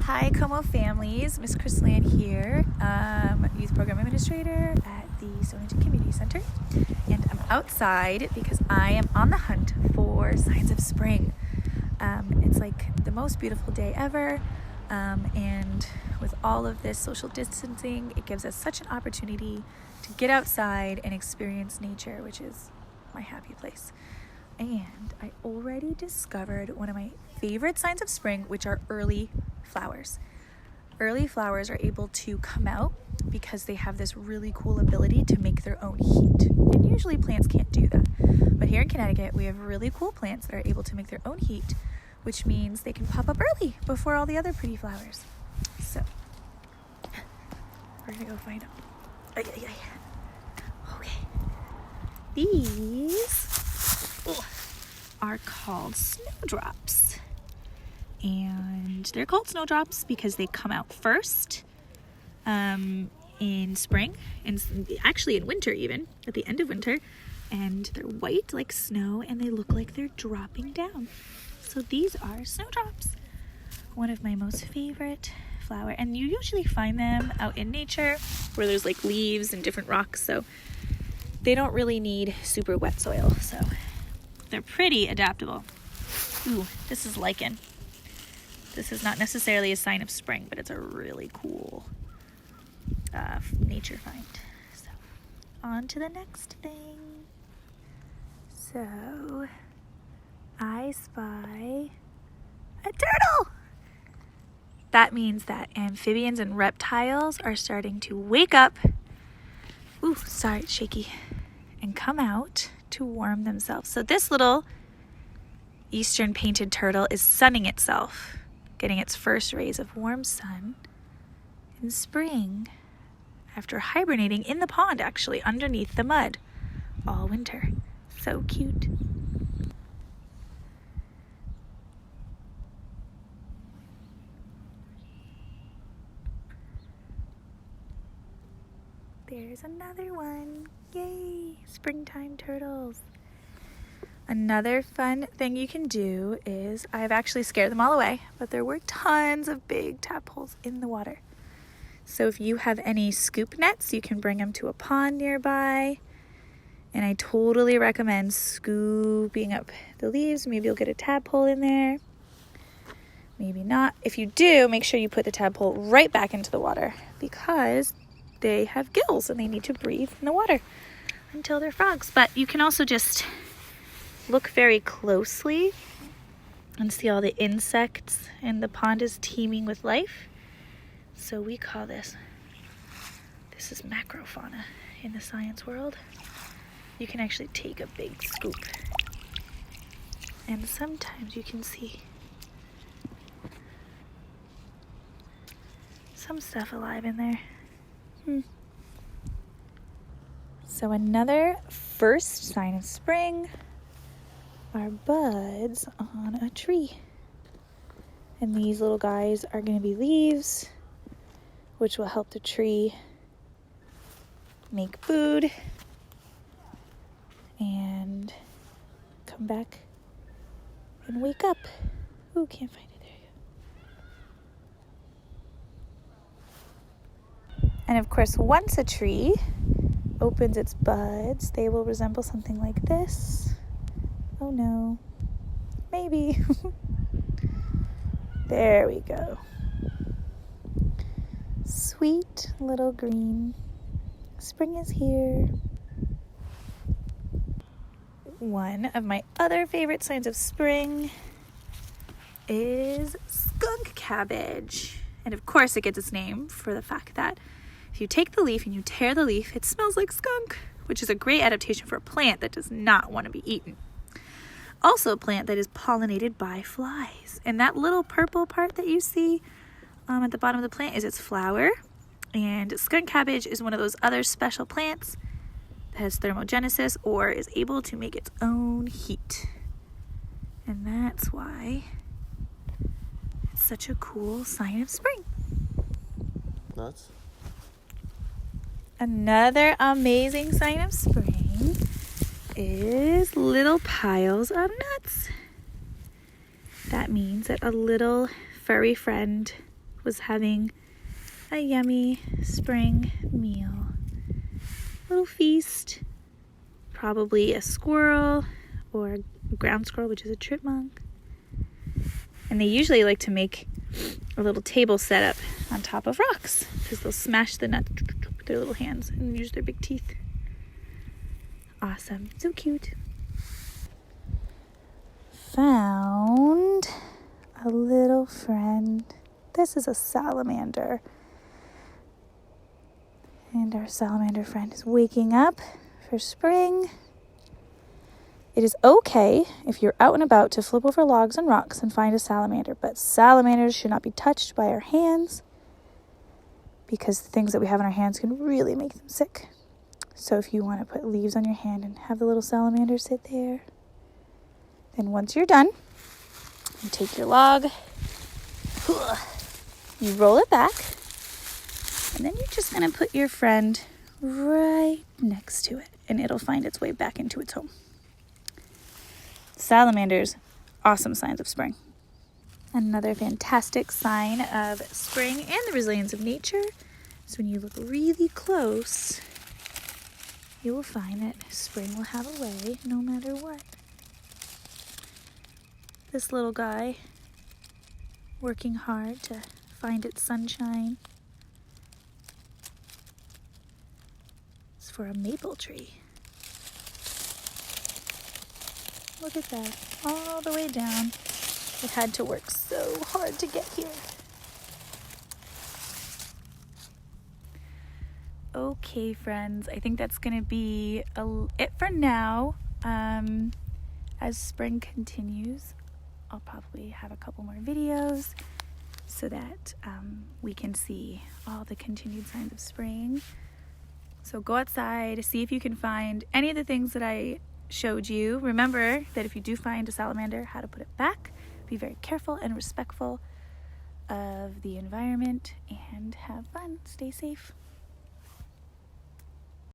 Hi Como families, Miss Chris Land here, Youth Program Administrator at the Stonington Community Center, and I'm outside because I am on the hunt for signs of spring. It's like the most beautiful day ever, and with all of this social distancing, it gives us such an opportunity to get outside and experience nature, which is my happy place. And I already discovered one of my favorite signs of spring, which are early flowers. Early flowers are able to come out because they have this really cool ability to make their own heat. And usually plants can't do that. But here in Connecticut, we have really cool plants that are able to make their own heat, which means they can pop up early before all the other pretty flowers. So, we're gonna go find them. Okay. These are called Snowdrops. And they're called Snowdrops because they come out first in spring, and actually in winter even, at the end of winter. And they're white like snow, and they look like they're dropping down. So these are Snowdrops, one of my most favorite flower. And you usually find them out in nature where there's like leaves and different rocks, so they don't really need super wet soil. So they're pretty adaptable. Ooh, this is lichen. This is not necessarily a sign of spring, but it's a really cool nature find. So, on to the next thing. So, I spy a turtle. That means that amphibians and reptiles are starting to wake up. Ooh, sorry, it's shaky. And come out to warm themselves. So this little eastern painted turtle is sunning itself, getting its first rays of warm sun in spring after hibernating in the pond, actually, underneath the mud all winter. So cute. There's another one. Yay! Springtime turtles. Another fun thing you can do is, I've actually scared them all away, but there were tons of big tadpoles in the water. So if you have any scoop nets, you can bring them to a pond nearby. And I totally recommend scooping up the leaves. Maybe you'll get a tadpole in there. Maybe not. If you do, make sure you put the tadpole right back into the water because they have gills and they need to breathe in the water until they're frogs. But you can also just look very closely and see all the insects, and the pond is teeming with life. So we call this is macrofauna in the science world. You can actually take a big scoop, and sometimes you can see some stuff alive in there. So another first sign of spring are buds on a tree. And these little guys are going to be leaves, which will help the tree make food and come back and wake up. Ooh, can't find it. There you go. And of course, once a tree opens its buds, they will resemble something like this. Oh no, maybe. There we go. Sweet little green. Spring is here. One of my other favorite signs of spring is skunk cabbage. And of course it gets its name for the fact that if you take the leaf and you tear the leaf, it smells like skunk, which is a great adaptation for a plant that does not want to be eaten. Also a plant that is pollinated by flies. And that little purple part that you see at the bottom of the plant is its flower. And skunk cabbage is one of those other special plants that has thermogenesis or is able to make its own heat. And that's why it's such a cool sign of spring. Nuts. Another amazing sign of spring is little piles of nuts. That means that a little furry friend was having a yummy spring meal. Little feast, probably a squirrel or a ground squirrel, which is a chipmunk. And they usually like to make a little table set up on top of rocks because they'll smash the nut with their little hands and use their big teeth. Awesome. So cute. Found a little friend. This is a salamander. And our salamander friend is waking up for spring. It is okay if you're out and about to flip over logs and rocks and find a salamander, but salamanders should not be touched by our hands because the things that we have in our hands can really make them sick. So if you want to put leaves on your hand and have the little salamander sit there, then once you're done, you take your log, you roll it back, and then you're just going to put your friend right next to it, and it'll find its way back into its home. Salamanders, awesome signs of spring. Another fantastic sign of spring and the resilience of nature is when you look really close, you will find that spring will have a way no matter what. This little guy working hard to find its sunshine. It's for a maple tree. Look at that, all the way down. It had to work so hard to get here. Okay, friends, I think that's going to be it for now. As spring continues, I'll probably have a couple more videos so that we can see all the continued signs of spring. So go outside, see if you can find any of the things that I showed you. Remember that if you do find a salamander, how to put it back. Be very careful and respectful of the environment and have fun. Stay safe.